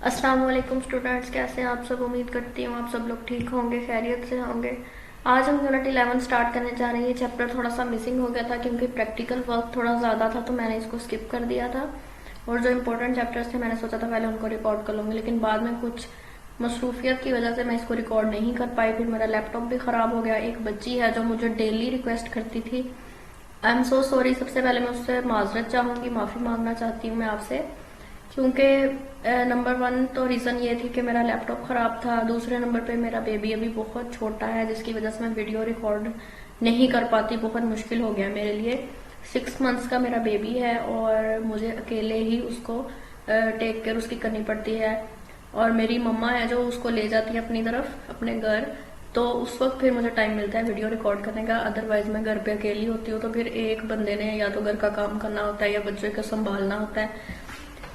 अस्सलाम वालेकुम स्टूडेंट्स, कैसे हैं आप सब। उम्मीद करती हूँ आप सब लोग ठीक होंगे, खैरियत से होंगे। आज हम यूनिट 11 स्टार्ट करने जा रहे हैं। ये चैप्टर थोड़ा सा मिसिंग हो गया था क्योंकि प्रैक्टिकल वर्क थोड़ा ज़्यादा था, तो मैंने इसको स्किप कर दिया था। और जो इम्पोर्टेंट चैप्टर्स थे मैंने सोचा था पहले उनको रिकॉर्ड कर लूँगी, लेकिन बाद में कुछ मसरूफियत की वजह से मैं इसको रिकॉर्ड नहीं कर पाई। फिर मेरा लैपटॉप भी ख़राब हो गया। एक बच्ची है जो मुझे डेली रिक्वेस्ट करती थी। I am so sorry. सबसे पहले मैं उससे माजरत चाहूँगी, माफ़ी मांगना चाहती हूँ मैं आपसे, क्योंकि नंबर वन तो रीज़न ये थी कि मेरा लैपटॉप ख़राब था। दूसरे नंबर पे मेरा बेबी अभी बहुत छोटा है, जिसकी वजह से मैं वीडियो रिकॉर्ड नहीं कर पाती। बहुत मुश्किल हो गया मेरे लिए। 6 मंथ्स का मेरा बेबी है और मुझे अकेले ही उसको टेक केयर उसकी करनी पड़ती है। और मेरी मम्मा है जो उसको ले जाती है अपनी तरफ, अपने घर। तो उस वक्त फिर मुझे टाइम मिलता है वीडियो रिकॉर्ड करने का। अदरवाइज मैं घर पे अकेली होती हूँ, तो फिर एक बंदे ने या तो घर का काम करना होता है या बच्चे को संभालना होता है।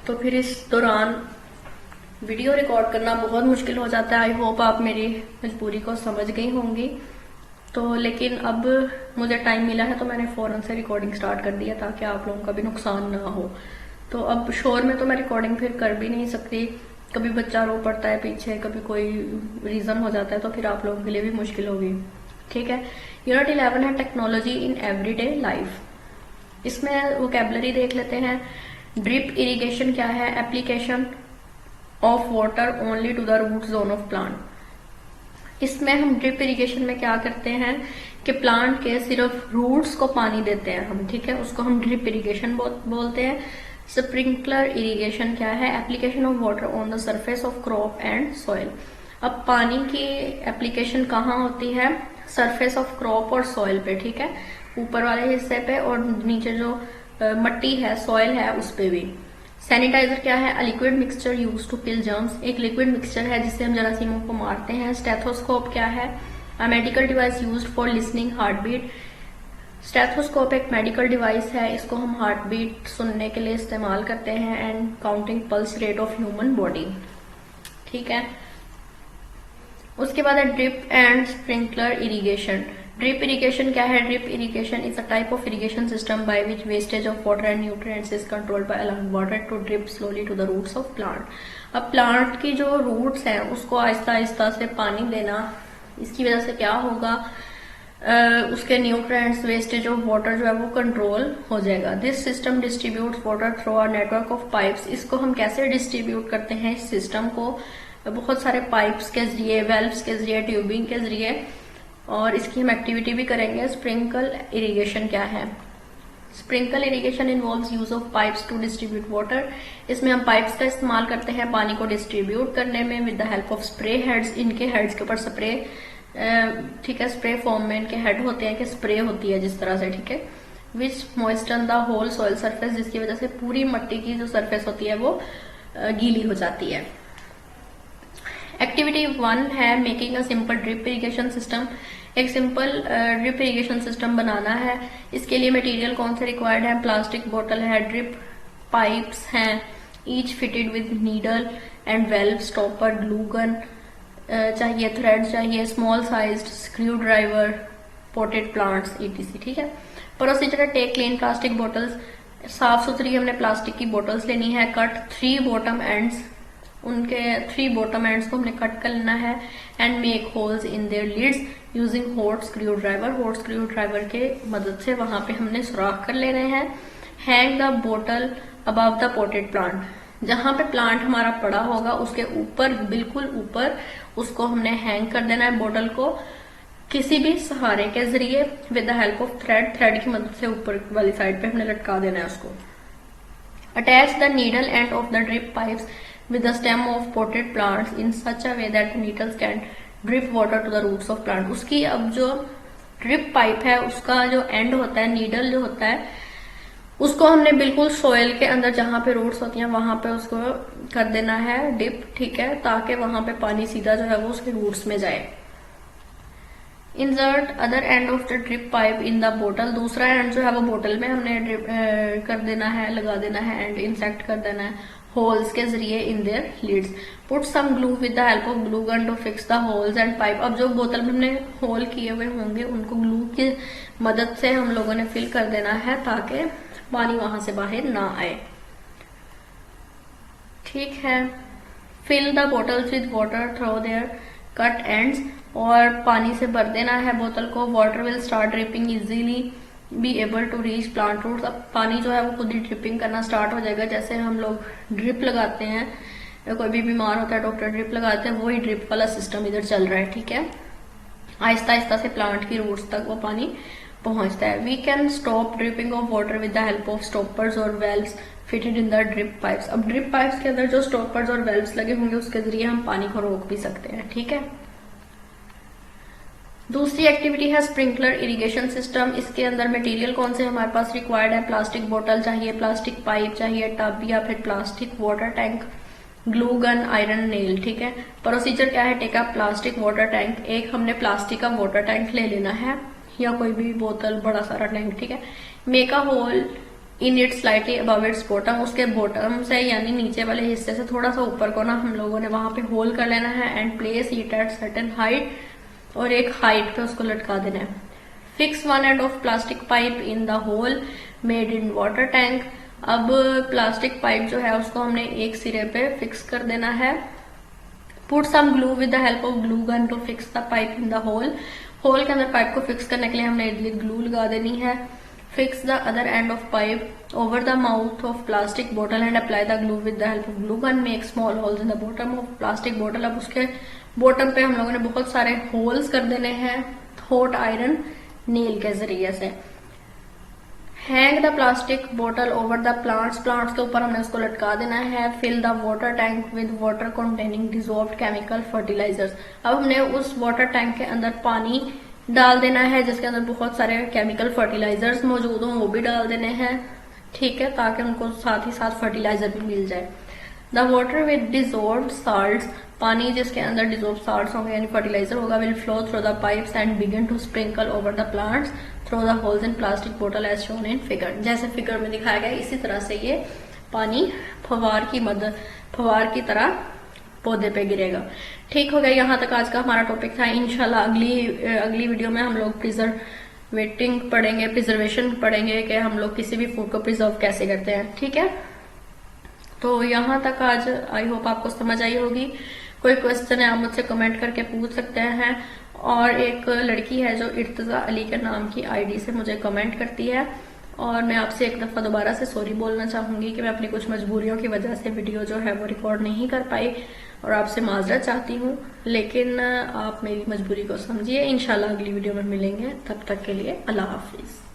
तो फिर इस दौरान वीडियो रिकॉर्ड करना बहुत मुश्किल हो जाता है। आई होप आप मेरी मजबूरी को समझ गई होंगी। तो लेकिन अब मुझे टाइम मिला है तो मैंने फ़ौरन से रिकॉर्डिंग स्टार्ट कर दिया ताकि आप लोगों का भी नुकसान ना हो। तो अब शोर में तो मैं रिकॉर्डिंग फिर कर भी नहीं सकती। कभी बच्चा रो पड़ता है पीछे, कभी कोई रीज़न हो जाता है, तो फिर आप लोगों के लिए भी मुश्किल होगी। ठीक है। यूनिट 11 है टेक्नोलॉजी इन एवरीडे लाइफ। इसमें वोकेबलरी देख लेते हैं। ड्रिप इरिगेशन क्या है? Application of water only to the root zone of plant. इसमें हम ड्रिप इरिगेशन में क्या करते हैं कि प्लांट के सिर्फ रूट्स को पानी देते हैं हम। ठीक है, उसको हम ड्रिप इरिगेशन बोलते हैं। स्प्रिंकलर इरिगेशन क्या है? Application of water on the surface of crop and soil. अब पानी की एप्लीकेशन कहाँ होती है? सरफेस ऑफ क्रॉप और सॉइल पे। ठीक है, ऊपर वाले हिस्से पे और नीचे जो मट्टी है, सॉइल है, उस पे भी। सैनिटाइजर क्या है? A liquid mixture use to kill germs. एक लिक्विड मिक्सचर है जिससे हम जरासीमों को मारते हैं। स्टेथोस्कोप क्या है? A medical device used for listening heart beat. Stethoscope एक मेडिकल डिवाइस है, इसको हम हार्ट बीट सुनने के लिए इस्तेमाल करते हैं। And counting pulse rate of human body. ठीक है। उसके बाद है drip and sprinkler irrigation. Drip irrigation क्या है? Drip irrigation is a type of irrigation system by which wastage of water and nutrients is controlled by allowing water to drip slowly to the roots of plant. अब plant की जो roots हैं उसको आहिस्ता आहिस्ता से पानी देना, इसकी वजह से क्या होगा? उसके न्यूट्रिएंट्स, वेस्टेज ऑफ वाटर जो है वो कंट्रोल हो जाएगा। This system distributes water through a network of pipes. इसको हम कैसे डिस्ट्रीब्यूट करते हैं इस सिस्टम को? बहुत सारे पाइप्स के जरिए, वेल्व्स के जरिए, ट्यूबिंग के जरिए। और इसकी हम एक्टिविटी भी करेंगे। स्प्रिंकल इरिगेशन क्या है? Sprinkle irrigation involves use of pipes to distribute water. इसमें हम पाइप्स का इस्तेमाल करते हैं पानी को डिस्ट्रीब्यूट करने में with the help of spray heads. इनके हेड्स के ऊपर स्प्रे, ठीक है, स्प्रे फॉर्म में इनके हेड होते हैं कि स्प्रे होती है जिस तरह से। ठीक है, which moisture the whole soil surface, जिसकी वजह से पूरी मिट्टी की जो सरफेस होती है वो गीली हो जाती है। एक्टिविटी 1 है making a simple drip irrigation system. एक सिंपल ड्रिप इरिगेशन सिस्टम बनाना है। इसके लिए मटेरियल कौन से रिक्वायर्ड है? प्लास्टिक बोतल है, ड्रिप पाइप्स हैं, each fitted with needle and valve, stopper, glue gun चाहिए, थ्रेड चाहिए, small sized screw driver, potted plants etc. ठीक है। प्रोसीजर है टेक क्लीन प्लास्टिक बोटल्स। साफ सुथरी हमने प्लास्टिक की बोटल्स लेनी है। कट 3 बॉटम एंड्स, उनके 3 बॉटम एंड्स को हमने कट कर लेना है। And make holes in their lids using hot screwdriver. Hot screwdriver के मदद से वहां पे हमने सुराख कर लेने हैं। Hang the bottle above the potted plant. जहां पे प्लांट हमारा पड़ा होगा उसके ऊपर, बिल्कुल ऊपर, उसको हमने हैंग कर देना है बोतल को किसी भी सहारे के जरिए with the help of thread. Thread की मदद से ऊपर वाली साइड पे हमने लटका देना है उसको। Attach the needle end of the drip pipes with the stem of potted plants in such a way that the needles can drip water to the roots of plant। उसकी अब जो ड्रिप पाइप है उसका जो and होता है, needle जो होता है, उसको हमने बिल्कुल सॉइल के अंदर जहां पे रूट्स होती हैं वहां पे उसको कर देना है डिप। ठीक है, ताकि वहां पे पानी सीधा जो है वो उसके रूट्स में जाए। Insert other end of the drip pipe in the bottle. दूसरा एंड जो है वो बोटल में हमने ड्रिप कर देना है, लगा देना है एंड इंसेक्ट कर देना है होल्स के जरिए in their lids. Put some glue with the help of glue gun to fix the holes and pipe. अब जो बोतल में हमने होल किए हुए होंगे उनको ग्लू की मदद से हम लोगों ने फिल कर देना है ताकि पानी वहां से बाहर ना आए। ठीक है। Fill the bottles with water through their cut ends, और पानी से भर देना है बोतल को। Water will start dripping easily be able to reach plant roots. अब पानी जो है वो खुद ही ड्रिपिंग करना स्टार्ट हो जाएगा। जैसे हम लोग ड्रिप लगाते हैं या कोई भी बीमार होता है डॉक्टर ड्रिप लगाते हैं, वही ड्रिप वाला सिस्टम इधर चल रहा है, ठीक है। आहिस्ता आहिस्ता से प्लांट की रूट्स तक वो पानी पहुंचता है। We can stop dripping of water with the help of stoppers और valves fitted in the drip pipes. अब ड्रिप पाइप्स के अंदर जो स्टॉपर्स और वेल्व्स लगे होंगे उसके जरिए हम पानी को रोक भी सकते हैं, ठीक है। दूसरी एक्टिविटी है स्प्रिंकलर इरिगेशन सिस्टम। इसके अंदर मटेरियल कौन से हमारे पास रिक्वायर्ड है? प्लास्टिक बोतल चाहिए, प्लास्टिक पाइप चाहिए, टब या फिर plastic water tank, glue gun, iron nail, ठीक है। प्रोसीजर क्या है? Take a plastic water tank. एक हमने प्लास्टिक का वाटर टैंक ले लेना है या कोई भी बोतल, बड़ा सारा टैंक, ठीक है। Make a hole in it slightly above its bottom. उसके बॉटम से यानी नीचे वाले हिस्से से थोड़ा सा ऊपर को ना हम लोगों ने वहां पे होल कर लेना है। And place it at certain height, और एक हाइट पे उसको लटका देना है। Fix one end of plastic pipe in the hole made in water tank. अब प्लास्टिक पाइप जो है उसको हमने एक सिरे पे फिक्स कर देना है। Put some glue with the help of glue gun to fix the pipe in the hole. Hole के अंदर पाइप को फिक्स करने के लिए हमने ग्लू लगा देनी है। Fix the other end of pipe over the mouth of plastic bottle and apply the glue with the help of glue gun. Make small holes in the bottom of plastic bottle. अब उसके bottom पे हम लोगों ने बहुत सारे holes कर देने हैं हॉट आयरन नेल के जरिए से। हैंग द प्लास्टिक बोतल ओवर द प्लांट्स। प्लांट्स के ऊपर हमने उसको लटका देना है। Fill the water tank with water containing dissolved chemical fertilisers. अब हमने उस वाटर टैंक के अंदर पानी डाल देना है जिसके अंदर बहुत सारे केमिकल फर्टिलाइजर्स मौजूद हों, वो भी डाल देने हैं, ठीक है, ताकि उनको साथ ही साथ फर्टिलाइजर भी मिल जाए। The water with dissolved salts. पानी जिसके अंदर डिसॉल्व साल्ट्स होंगे यानी फर्टिलाइजर होगा, will flow through the pipes and begin to sprinkle over the plants through the holes in plastic बोतल एज शोन इन फिगर। जैसे फिगर में दिखाया गया इसी तरह से ये पानी फवार की तरह पौधे पे गिरेगा। ठीक हो गया, यहाँ तक आज का हमारा टॉपिक था। इंशाल्लाह अगली वीडियो में हम लोग प्रिजर्वेशन पढ़ेंगे कि हम लोग किसी भी फूड को प्रिजर्व कैसे करते हैं, ठीक है। तो यहाँ तक आज आई होप आपको समझ आई होगी। कोई क्वेश्चन है आप मुझसे कमेंट करके पूछ सकते हैं। और एक लड़की है जो इर्तजा अली के नाम की आईडी से मुझे कमेंट करती है, और मैं आपसे एक दफा दोबारा से सॉरी बोलना चाहूंगी कि मैं अपनी कुछ मजबूरियों की वजह से वीडियो जो है वो रिकॉर्ड नहीं कर पाई, और आपसे माजरत चाहती हूँ। लेकिन आप मेरी मजबूरी को समझिए। इंशाल्लाह अगली वीडियो में मिलेंगे, तब तक के लिए अल्लाह हाफिज।